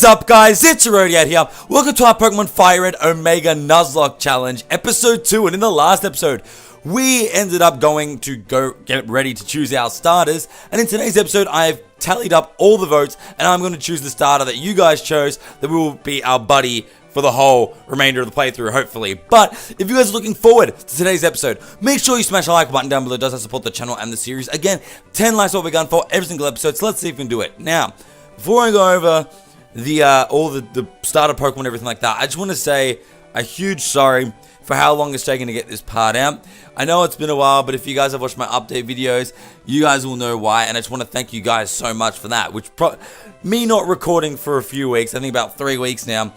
What is up, guys? It's Arodiad here. Welcome to our Pokemon Fire Red Omega Nuzlocke Challenge, Episode 2. And in the last episode, we ended up going to get ready to choose our starters. And in today's episode, I've tallied up all the votes, and I'm going to choose the starter that you guys chose that will be our buddy for the whole remainder of the playthrough, hopefully. But if you guys are looking forward to today's episode, make sure you smash the like button down below. It does help support the channel and the series. Again, 10 likes what we're going for every single episode, so let's see if we can do it. Now, before I go over all the starter Pokemon and everything like that, I just want to say a huge sorry for how long it's taken to get this part out. I know it's been a while, but if you guys have watched my update videos, you guys will know why, and I just want to thank you guys so much for that, which me not recording for a few weeks, I think about 3 weeks now,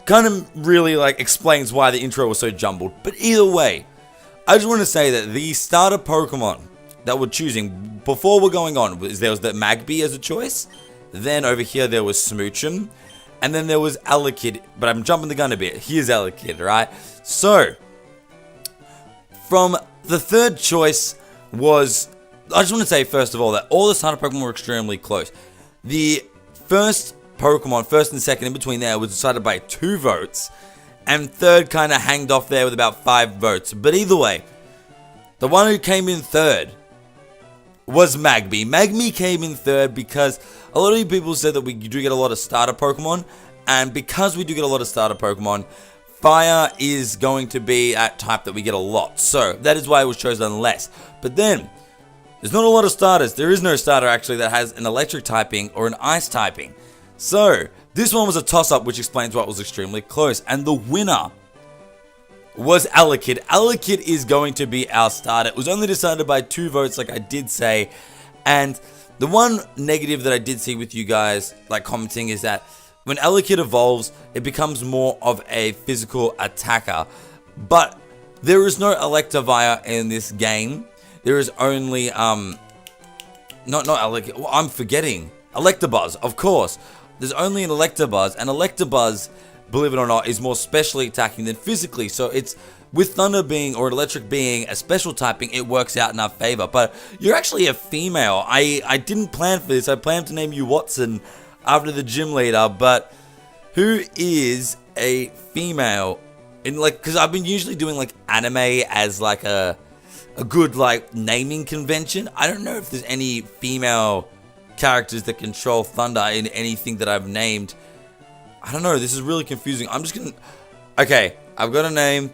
kind of really explains why the intro was so jumbled. But either way, I just want to say that the starter Pokemon that we're choosing before we're going on there was the Magby as a choice. Then over here there was Smoochum, and then there was Elekid, but I'm jumping the gun a bit. Here's Elekid, right? So, from the third choice was, I just want to say first of all that all the starter Pokemon were extremely close. The first Pokemon, first and second in between there, was decided by 2 votes, and third kind of hanged off there with about 5 votes. But either way, the one who came in third was Magby. Magby came in third because a lot of you people said that we do get a lot of starter Pokemon, and because we do get a lot of starter Pokemon, Fire is going to be that type that we get a lot. So that is why it was chosen less. But then, there's not a lot of starters. There is no starter actually that has an electric typing or an ice typing. So, this one was a toss-up, which explains why it was extremely close. And the winner was Elekid. Elekid is going to be our starter. It was only decided by 2 votes, like I did say. And the one negative that I did see with you guys, commenting, is that when Elekid evolves, it becomes more of a physical attacker. But there is no Electivire in this game. There is only, not Elekid, well, I'm forgetting. Electabuzz, of course. There's only an Electabuzz, and Electabuzz, believe it or not, is more specially attacking than physically. So it's, with Thunder being, or Electric being a special typing, it works out in our favor. But you're actually a female. I didn't plan for this. I planned to name you Watson after the gym leader, but who is a female? In because I've been usually doing anime as a good naming convention. I don't know if there's any female characters that control Thunder in anything that I've named. I don't know, this is really confusing. I'm just gonna, okay, I've got a name.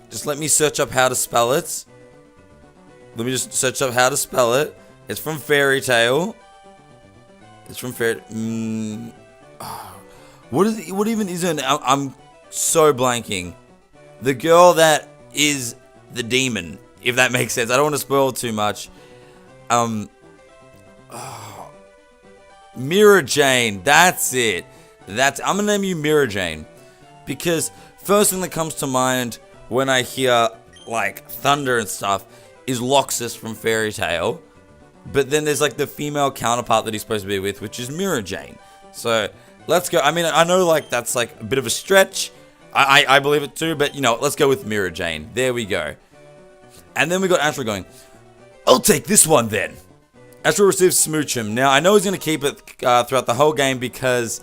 Just let me search up how to spell it. Let me just search up how to spell it. It's from Fairy Tail. It's from what even is her name? I'm so blanking. The girl that is the demon, if that makes sense. I don't want to spoil too much. Mirror Jane, that's it. I'm gonna name you Mirror Jane, because first thing that comes to mind when I hear thunder and stuff is Loxus from Fairy Tail, but then there's the female counterpart that he's supposed to be with, which is Mirror Jane. So let's go. I mean, I know that's a bit of a stretch. I believe it too, but let's go with Mirror Jane. There we go. And then we got Astro going, I'll take this one then. Astro receives Smoochum. Now, I know he's going to keep it throughout the whole game because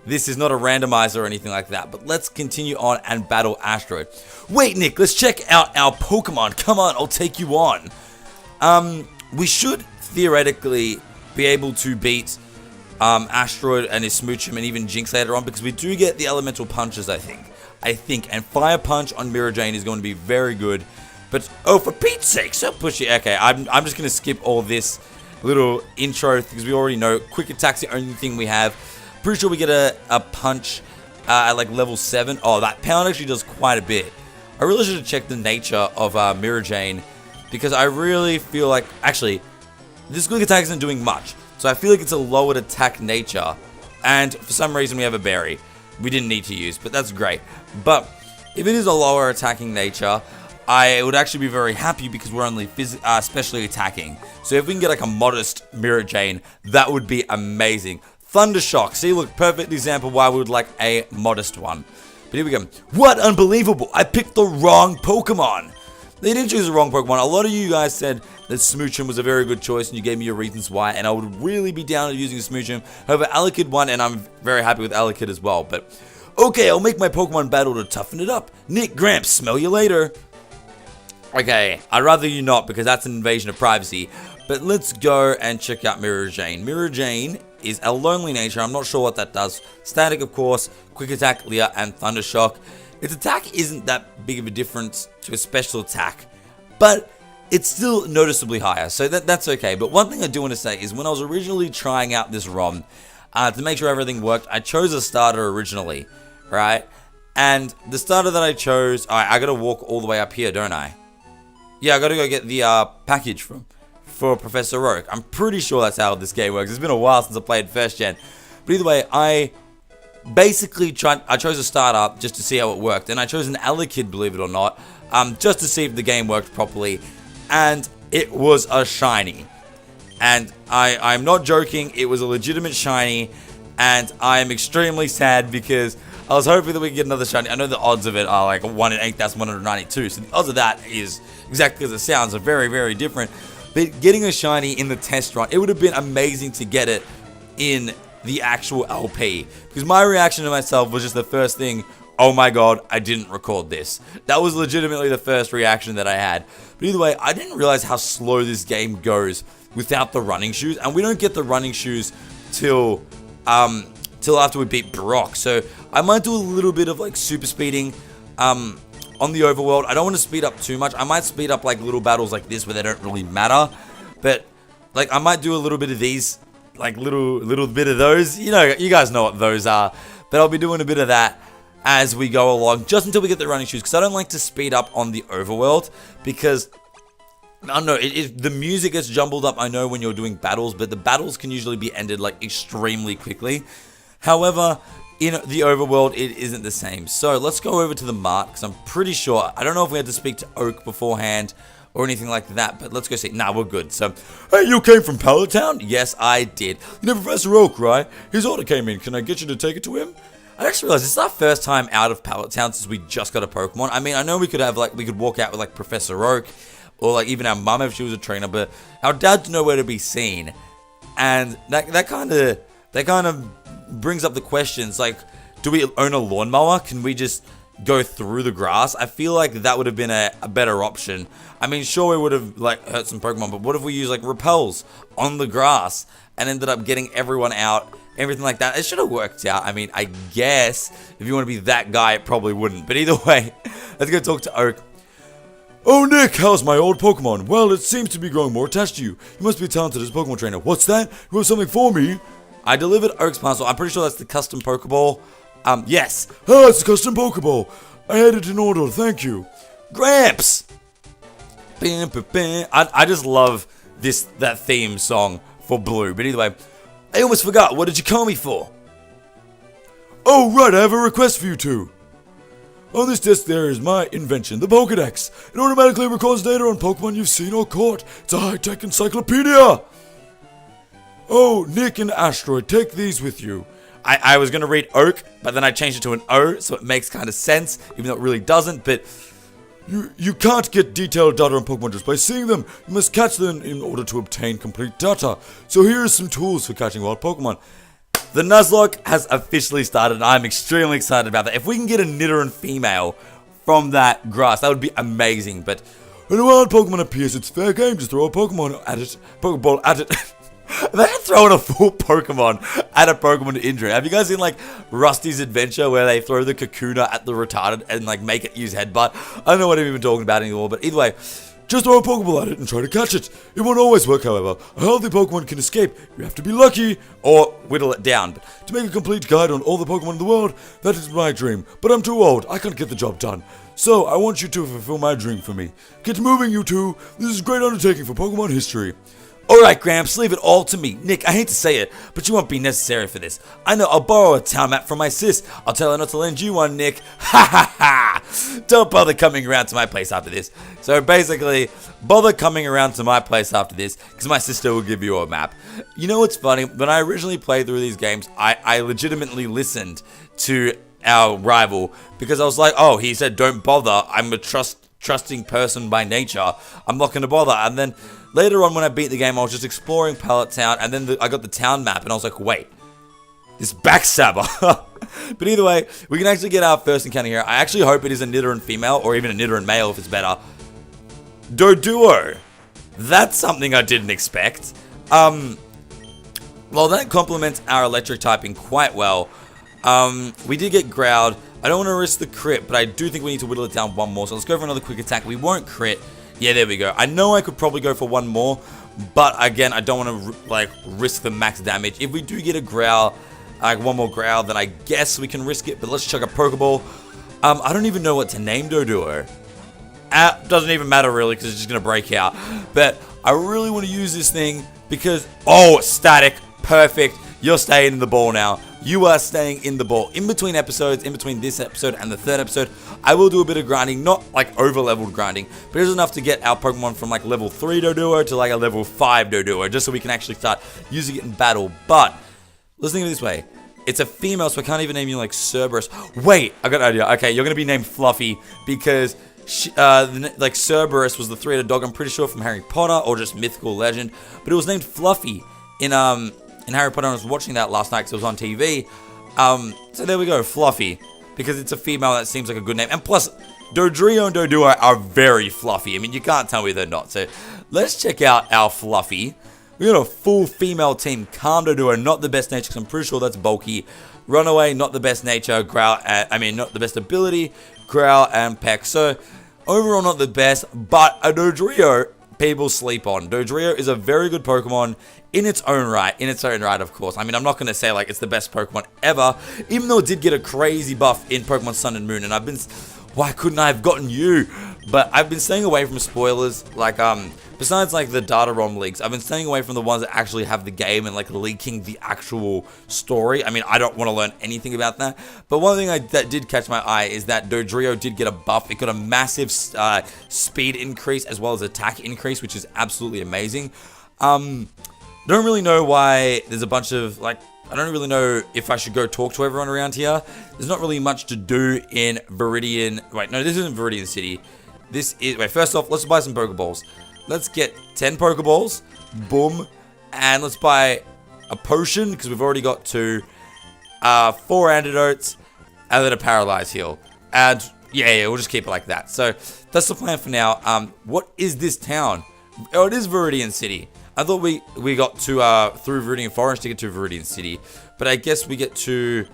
this is not a randomizer or anything like that. But let's continue on and battle Astro. Wait, Nick, let's check out our Pokemon. Come on, I'll take you on. We should theoretically be able to beat Asteroid and his Smoochum and even Jinx later on, because we do get the elemental punches, I think. And Fire Punch on Mirror Jane is going to be very good. But, oh, for Pete's sake, so pushy. Okay, I'm just going to skip all this little intro because we already know Quick Attack's the only thing we have. Pretty sure we get a punch at level 7. Oh, that pound actually does quite a bit. I really should have checked the nature of Mirror Jane, because I really feel actually, this Quick Attack isn't doing much. So I feel like it's a lowered attack nature, and for some reason we have a berry we didn't need to use, but that's great. But if it is a lower attacking nature, I would actually be very happy because we're only specially attacking. So if we can get a modest Mirror Jane, that would be amazing. Thundershock, see, look, perfect example why we would like a modest one. But here we go. What unbelievable! I picked the wrong Pokemon. They didn't choose the wrong Pokemon. A lot of you guys said that Smoochum was a very good choice, and you gave me your reasons why, and I would really be down to using Smoochum. However, Alakid won, and I'm very happy with Alakid as well. But, okay, I'll make my Pokemon battle to toughen it up. Nick, Gramps, smell you later. Okay, I'd rather you not, because that's an invasion of privacy. But let's go and check out Mirror Jane. Mirror Jane is a lonely nature. I'm not sure what that does. Static, of course, Quick Attack, Leer, and Thunder Shock. Its attack isn't that big of a difference to a special attack, but it's still noticeably higher, so that's okay. But one thing I do want to say is when I was originally trying out this ROM, to make sure everything worked, I chose a starter originally, right? And the starter that I chose, I gotta walk all the way up here, don't I? Yeah, I gotta go get the package for Professor Oak. I'm pretty sure that's how this game works. It's been a while since I played first gen. But either way, I chose a startup just to see how it worked, and I chose an Alakid, believe it or not, just to see if the game worked properly, and it was a shiny. And I'm not joking, it was a legitimate shiny, and I'm extremely sad because I was hoping that we could get another shiny. I know the odds of it are like 1 in 8,192, so the odds of that is exactly as it sounds, are very, very different. But getting a shiny in the test run, it would have been amazing to get it in the actual LP, because my reaction to myself was just the first thing, oh my god, I didn't record this. That was legitimately the first reaction that I had. But either way, I didn't realize how slow this game goes without the running shoes, and we don't get the running shoes till after we beat Brock. So I might do a little bit of like super speeding on the overworld. I don't want to speed up too much. I might speed up like little battles like this where they don't really matter, but like I might do a little bit of these, like little bit of those, you know, you guys know what those are, but I'll be doing a bit of that as we go along, just until we get the running shoes, because I don't like to speed up on the overworld, because, I don't know, the music gets jumbled up, I know, when you're doing battles, but the battles can usually be ended, like, extremely quickly. However, in the overworld, it isn't the same. So, let's go over to the mart, because I'm pretty sure, I don't know if we had to speak to Oak beforehand, or anything like that, but let's go see. Nah, we're good. So, hey, you came from Pallet Town? Yes, I did. You know Professor Oak, right? His order came in. Can I get you to take it to him? I just realized this is our first time out of Pallet Town since we just got a Pokemon. I mean, I know we could have, like, we could walk out with, like, Professor Oak, or, like, even our mum if she was a trainer, but our dad's nowhere to be seen. And that kind of brings up the questions, like, do we own a lawnmower? Can we just go through the grass? I feel like that would have been a better option. I mean, sure, we would have, like, hurt some Pokemon, but what if we use, like, repels on the grass and ended up getting everyone out, everything like that? It should have worked out. I mean, I guess if you want to be that guy, it probably wouldn't. But either way, let's go talk to Oak. Oh, Nick, how's my old Pokemon? Well, it seems to be growing more attached to you. You must be talented as a Pokemon trainer. What's that? You have something for me? I delivered Oak's parcel. I'm pretty sure that's the custom Pokeball. Yes. Oh, it's a custom Pokeball. I had it in order, thank you. Gramps! I just love that theme song for Blue. But either way, I almost forgot. What did you call me for? Oh, right, I have a request for you two. On this disc there is my invention, the Pokedex. It automatically records data on Pokemon you've seen or caught. It's a high-tech encyclopedia. Oh, Nick and Asteroid, take these with you. I was going to read Oak, but then I changed it to an O, so it makes kind of sense, even though it really doesn't, but you can't get detailed data on Pokemon just by seeing them. You must catch them in order to obtain complete data. So here are some tools for catching wild Pokemon. The Nuzlocke has officially started, and I'm extremely excited about that. If we can get a Nidoran female from that grass, that would be amazing, but when a wild Pokemon appears, it's fair game. Just throw a Pokemon at it, Pokeball at it. They're throwing a full Pokemon at a Pokemon to injury. Have you guys seen, like, Rusty's Adventure where they throw the Kakuna at the retarded and, like, make it use Headbutt? I don't know what I'm even talking about anymore, but either way, just throw a Pokeball at it and try to catch it. It won't always work, however. A healthy Pokemon can escape. You have to be lucky or whittle it down. But to make a complete guide on all the Pokemon in the world, that is my dream. But I'm too old. I can't get the job done. So, I want you to fulfill my dream for me. Get moving, you two. This is a great undertaking for Pokemon history. Alright, Gramps, leave it all to me. Nick, I hate to say it, but you won't be necessary for this. I know, I'll borrow a town map from my sis. I'll tell her not to lend you one, Nick. Ha ha ha! Don't bother coming around to my place after this. So basically, bother coming around to my place after this, because my sister will give you a map. You know what's funny? When I originally played through these games, I legitimately listened to our rival, because I was like, oh, he said don't bother, I'm gonna trust trusting person by nature. I'm not going to bother. And then later on when I beat the game, I was just exploring Pallet Town, and then I got the town map, and I was like, wait, this backstabber. But either way, we can actually get our first encounter here. I actually hope it is a Nidoran female, or even a Nidoran male if it's better. Doduo. That's something I didn't expect. Well, that complements our electric typing quite well. We did get growled. I don't want to risk the crit, but I do think we need to whittle it down one more. So let's go for another quick attack. We won't crit. Yeah, there we go. I know I could probably go for one more, but again, I don't want to like risk the max damage. If we do get a growl, like one more growl, then I guess we can risk it. But let's chuck a Pokeball. I don't even know what to name Doduo. Doesn't even matter really, because it's just gonna break out. But I really want to use this thing because static, perfect. You're staying in the ball now. You are staying in the ball. In between episodes, in between this episode and the third episode, I will do a bit of grinding, not like over-leveled grinding, but it's enough to get our Pokemon from like level 3 Doduo to like a level 5 Doduo, just so we can actually start using it in battle. But let's think of it this way. It's a female, so I can't even name you like Cerberus. Wait, I got an idea. Okay, you're going to be named Fluffy because like Cerberus was the three-headed dog, I'm pretty sure, from Harry Potter or just mythical legend, but it was named Fluffy in Harry Potter. I was watching that last night because it was on TV. So there we go, Fluffy, because it's a female. That seems like a good name. And plus, Dodrio and Doduo are very fluffy. I mean, you can't tell me they're not. So let's check out our Fluffy. We got a full female team. Calm Doduo, not the best nature, because I'm pretty sure that's bulky. Runaway, not the best nature. Growl, not the best ability. Growl and Peck. So overall, not the best, but a Dodrio people sleep on. Dodrio is a very good Pokemon in its own right. Of course. I mean, I'm not going to say like it's the best Pokemon ever, even though it did get a crazy buff in Pokemon Sun and Moon, and why couldn't I have gotten you? But I've been staying away from spoilers, like, besides like the data ROM leaks, I've been staying away from the ones that actually have the game and like leaking the actual story. I mean, I don't want to learn anything about that. But one thing that did catch my eye is that Dodrio did get a buff. It got a massive speed increase as well as attack increase, which is absolutely amazing. Don't really know why there's a bunch of like, I don't really know if I should go talk to everyone around here. There's not really much to do in Viridian. Wait, no, this isn't Viridian City. This is, first off, let's buy some Pokeballs. Let's get 10 Pokeballs. Boom. And let's buy a potion, because we've already got 2. 4 antidotes. And then a Paralyze Heal. And, yeah, we'll just keep it like that. So, that's the plan for now. What is this town? Oh, it is Viridian City. I thought we got to, through Viridian Forest to get to Viridian City. But I guess we get to...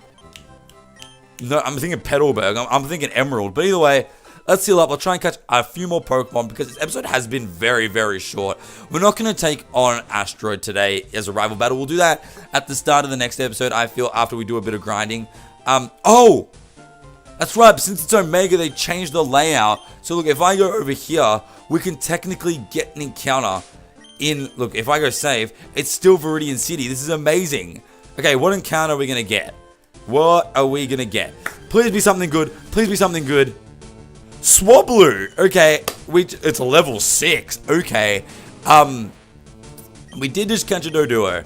No, I'm thinking Petalburg. I'm thinking Emerald. But either way, let's heal up. I'll try and catch a few more Pokemon because this episode has been very, very short. We're not going to take on Asteroid today as a rival battle. We'll do that at the start of the next episode, I feel, after we do a bit of grinding. Oh! That's right, but since it's Omega, they changed the layout. So look, if I go over here, we can technically get an encounter in... Look, if I go save, it's still Viridian City. This is amazing. Okay, what encounter are we going to get? What are we going to get? Please be something good. Please be something good. Swablu. Okay, it's a level 6. Okay. We did just catch a Doduo,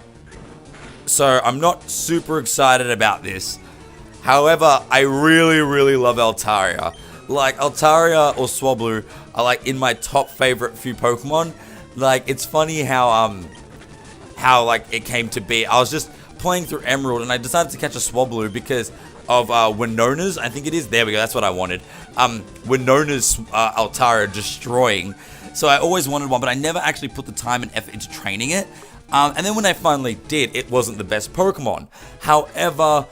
so I'm not super excited about this. However, I really, really love Altaria. Like, Altaria or Swablu are like in my top favorite few Pokemon. Like, it's funny how like it came to be. I was just playing through Emerald and I decided to catch a Swablu because of Winona's, I think it is. There we go, that's what I wanted. Winona's Altaria destroying. So I always wanted one, but I never actually put the time and effort into training it. And then when I finally did, it wasn't the best Pokemon. However,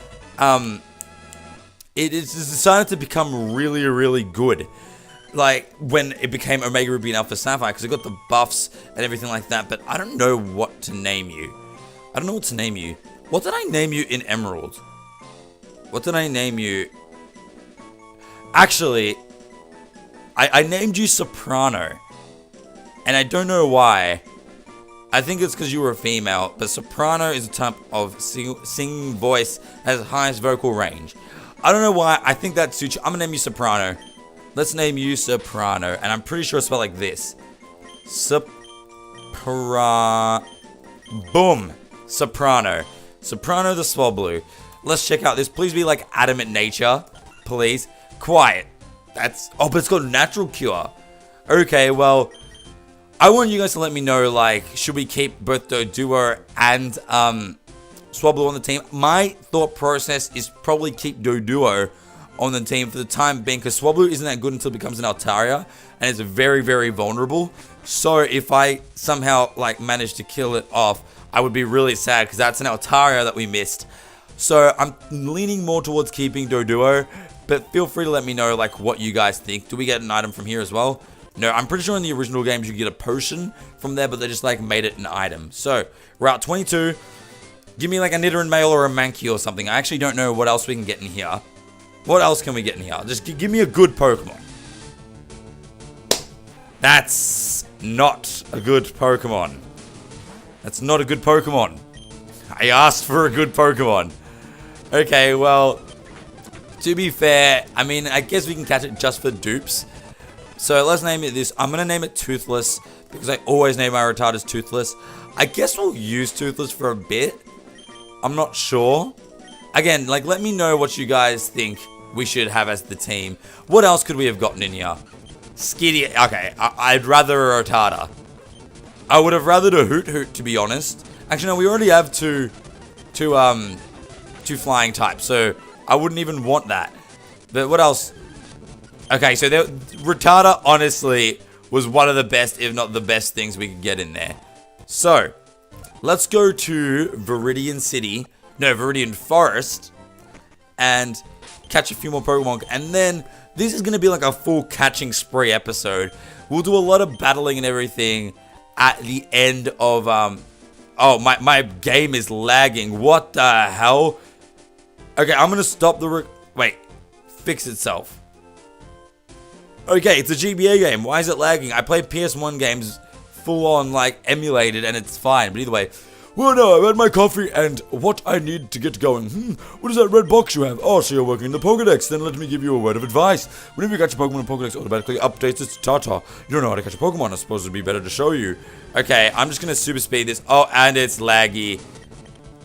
it decided to become really, really good. Like, when it became Omega Ruby and Alpha Sapphire, because it got the buffs and everything like that. But I don't know what to name you. What did I name you in Emerald? What did I name you? Actually, I named you Soprano. And I don't know why. I think it's because you were a female. But Soprano is a type of singing voice that has the highest vocal range. I don't know why. I think that suits you. I'm going to name you Soprano. Let's name you Soprano. And I'm pretty sure it's spelled like this. Boom. Soprano. Soprano the Swablu. Let's check out this. Please be like adamant nature. Please. Quiet. Oh, but it's got natural cure. Okay, well, I want you guys to let me know, like, should we keep both Doduo and Swablu on the team? My thought process is probably keep Doduo on the team for the time being, because Swablu isn't that good until it becomes an Altaria, and it's very, very vulnerable. So if I somehow, like, manage to kill it off, I would be really sad, because that's an Altaria that we missed. So I'm leaning more towards keeping Doduo, but feel free to let me know, like, what you guys think. Do we get an item from here as well? No, I'm pretty sure in the original games you get a potion from there, but they just, like, made it an item. So, Route 22, give me, like, a Nidoran male or a Mankey or something. I actually don't know what else we can get in here. What else can we get in here? Just give me a good Pokemon. That's not a good Pokemon. That's not a good Pokemon. I asked for a good Pokemon. Okay, well, to be fair, I mean, I guess we can catch it just for dupes. So let's name it this. I'm going to name it Toothless, because I always name my retarders Toothless. I guess we'll use Toothless for a bit. I'm not sure. Again, like, let me know what you guys think we should have as the team. What else could we have gotten in here? Skitty. Okay, I'd rather a Rattata. I would have rathered a Hoot, to be honest. Actually, no, we already have two flying types, so I wouldn't even want that. But what else? Okay, so Rattata, honestly, was one of the best, if not the best things we could get in there. So, let's go to Viridian Forest, and catch a few more Pokemon. And then, this is going to be like a full catching spree episode. We'll do a lot of battling and everything at the end of, oh, my game is lagging. What the hell? Okay, I'm going to stop the, wait, fix itself. Okay, it's a GBA game. Why is it lagging? I play PS1 games full on, like, emulated, and it's fine. But either way, well, no, I've had my coffee and what I need to get going. What is that red box you have? Oh, so you're working in the Pokedex. Then let me give you a word of advice. Whenever you catch a Pokemon, the Pokedex automatically updates its data. You don't know how to catch a Pokemon. I suppose it'd be better to show you. Okay, I'm just going to super speed this. Oh, and it's laggy.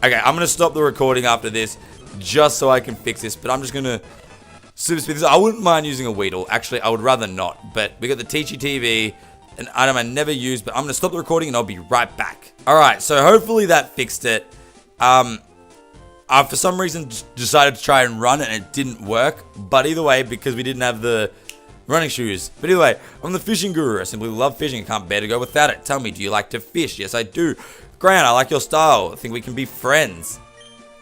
Okay, I'm going to stop the recording after this just so I can fix this. But I'm just going to super speed this. I wouldn't mind using a Weedle. Actually, I would rather not. But we got the Teachy TV, an item I never use, but I'm going to stop the recording and I'll be right back. Alright, so hopefully that fixed it. I, for some reason, decided to try and run and it didn't work. But either way, because we didn't have the running shoes. But either way, I'm the fishing guru. I simply love fishing and can't bear to go without it. Tell me, do you like to fish? Yes, I do. Grant, I like your style. I think we can be friends.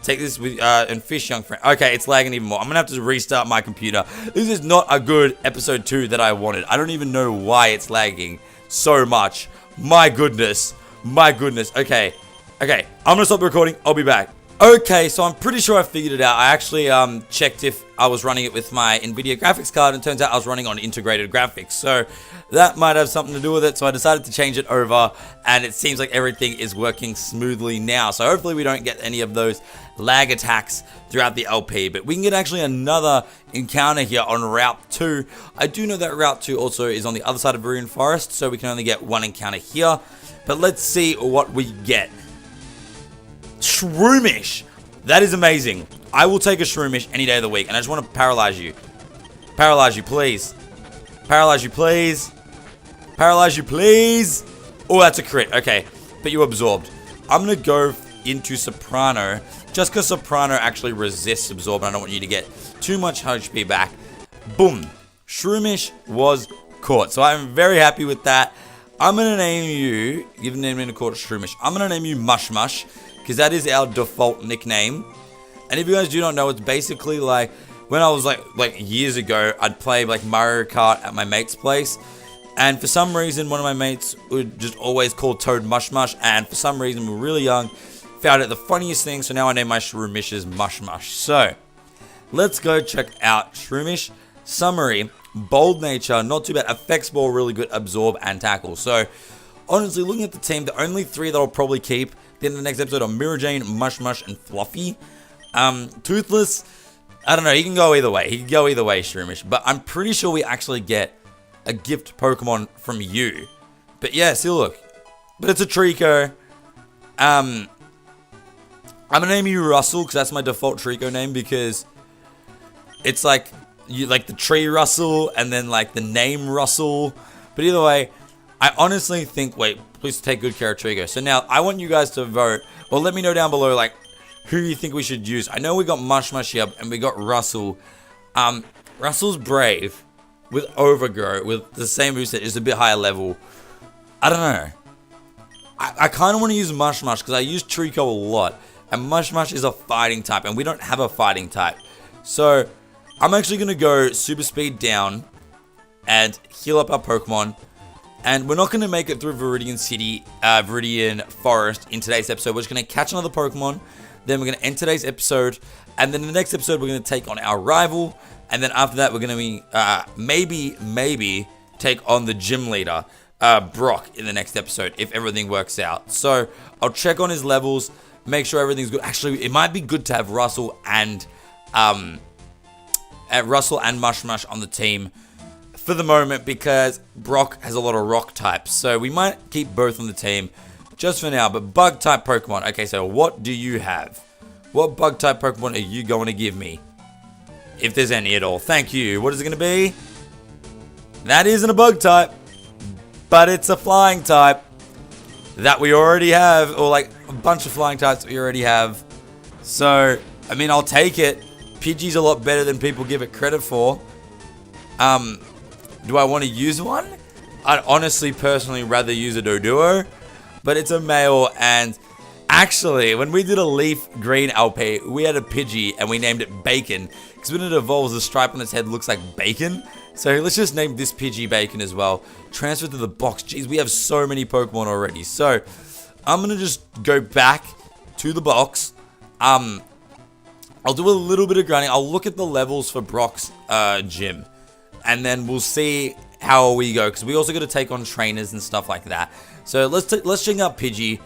Take this with and fish, young friend. Okay, it's lagging even more. I'm going to have to restart my computer. This is not a good episode 2 that I wanted. I don't even know why it's lagging so much. My goodness. My goodness. Okay. Okay. I'm going to stop the recording. I'll be back. Okay, so I'm pretty sure I figured it out. I actually checked if I was running it with my NVIDIA graphics card, and it turns out I was running on integrated graphics. So that might have something to do with it. So I decided to change it over, and it seems like everything is working smoothly now. So hopefully we don't get any of those lag attacks throughout the LP. But we can get actually another encounter here on Route 2. I do know that Route 2 also is on the other side of Viridian Forest, so we can only get one encounter here. But let's see what we get. Shroomish. That is amazing. I will take a Shroomish any day of the week. And I just want to paralyze you. Paralyze you, please. Paralyze you, please. Paralyze you, please. Oh, that's a crit. Okay. But you absorbed. I'm going to go into Soprano. Just because Soprano actually resists Absorb. And I don't want you to get too much HP back. Boom. Shroomish was caught. So I'm very happy with that. I'm going to name you, given the name in the court Shroomish, I'm going to name you Mush Mush, because that is our default nickname. And if you guys do not know, it's basically like, when I was like years ago, I'd play like Mario Kart at my mate's place. And for some reason, one of my mates would just always call Toad Mush Mush. And for some reason, we were really young, found it the funniest thing. So now I name my Shroomishes Mush Mush. So, let's go check out Shroomish. Summary. Bold nature, not too bad. Effects ball, really good. Absorb and tackle. So, honestly, looking at the team, the only 3 that I'll probably keep in the next episode are Mirajane, Mush Mush, and Fluffy. Toothless, I don't know. He can go either way. He can go either way, Shroomish. But I'm pretty sure we actually get a gift Pokemon from you. But yeah, see, look. But it's a Trico. I'm gonna name you Russell because that's my default Trico name, because it's like you like the tree Russell and then like the name Russell, But either way, I honestly think, wait, please take good care of Trigo. So now I want you guys to vote, or let me know down below, like, who you think we should use. I know we got Mush here, and we got Russell. Russell's Brave with Overgrow, with the same moveset, is a bit higher level. I don't know. I kind of want to use Mush because I use Trico a lot. And Mush is a fighting type, and we don't have a fighting type. So, I'm actually going to go Super Speed down and heal up our Pokemon. And we're not going to make it through Viridian City, Viridian Forest in today's episode. We're just going to catch another Pokemon. Then we're going to end today's episode. And then in the next episode, we're going to take on our rival. And then after that, we're going to be, maybe take on the gym leader, Brock, in the next episode, if everything works out. So, I'll check on his levels, make sure everything's good. Actually, it might be good to have Russell and Mush on the team for the moment, because Brock has a lot of rock types. So, we might keep both on the team just for now. But bug type Pokemon. Okay, so what do you have? What bug type Pokemon are you going to give me? If there's any at all. Thank you. What is it going to be? That isn't a bug type, but it's a flying type that we already have, or like a bunch of flying types we already have. So, I mean, I'll take it. Pidgey's a lot better than people give it credit for. Do I want to use one? I'd honestly, personally rather use a Doduo, but it's a male. And actually, when we did a Leaf Green LP, we had a Pidgey and we named it Bacon, because when it evolves, the stripe on its head looks like bacon. So let's just name this Pidgey Bacon as well. Transfer to the box. Jeez, we have so many Pokemon already. So, I'm going to just go back to the box. I'll do a little bit of grinding. I'll look at the levels for Brock's gym. And then we'll see how we go, because we also got to take on trainers and stuff like that. So, let's check out Pidgey.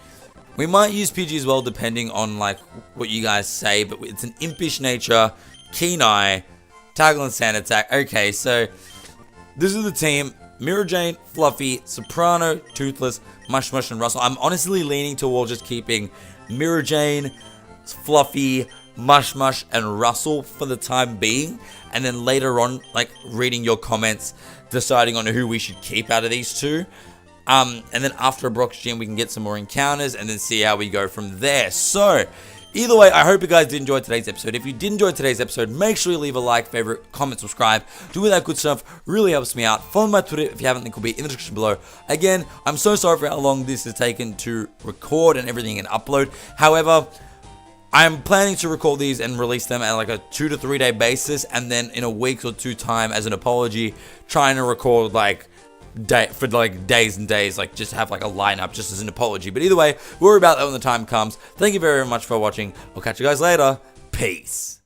We might use Pidgey as well, depending on like what you guys say. But it's an impish nature, keen eye, tackle and sand attack. Okay, so this is the team. Mirror Jane, Fluffy, Soprano, Toothless, Mush, and Russell. I'm honestly leaning towards just keeping Mirror Jane, Fluffy, Mush, and Russell for the time being. And then later on, like, reading your comments, deciding on who we should keep out of these two. And then after Brock's gym, we can get some more encounters and then see how we go from there. So, either way, I hope you guys did enjoy today's episode. If you did enjoy today's episode, make sure you leave a like, favorite, comment, subscribe. Do all that good stuff. Really helps me out. Follow my Twitter if you haven't. Link will be in the description below. Again, I'm so sorry for how long this has taken to record and everything and upload. However, I'm planning to record these and release them at like a 2 to 3 day basis. And then in a week or two time, as an apology, trying to record like for like days and days, like just have like a lineup just as an apology. But either way, we'll worry about that when the time comes. Thank you very much for watching. I'll catch you guys later. Peace.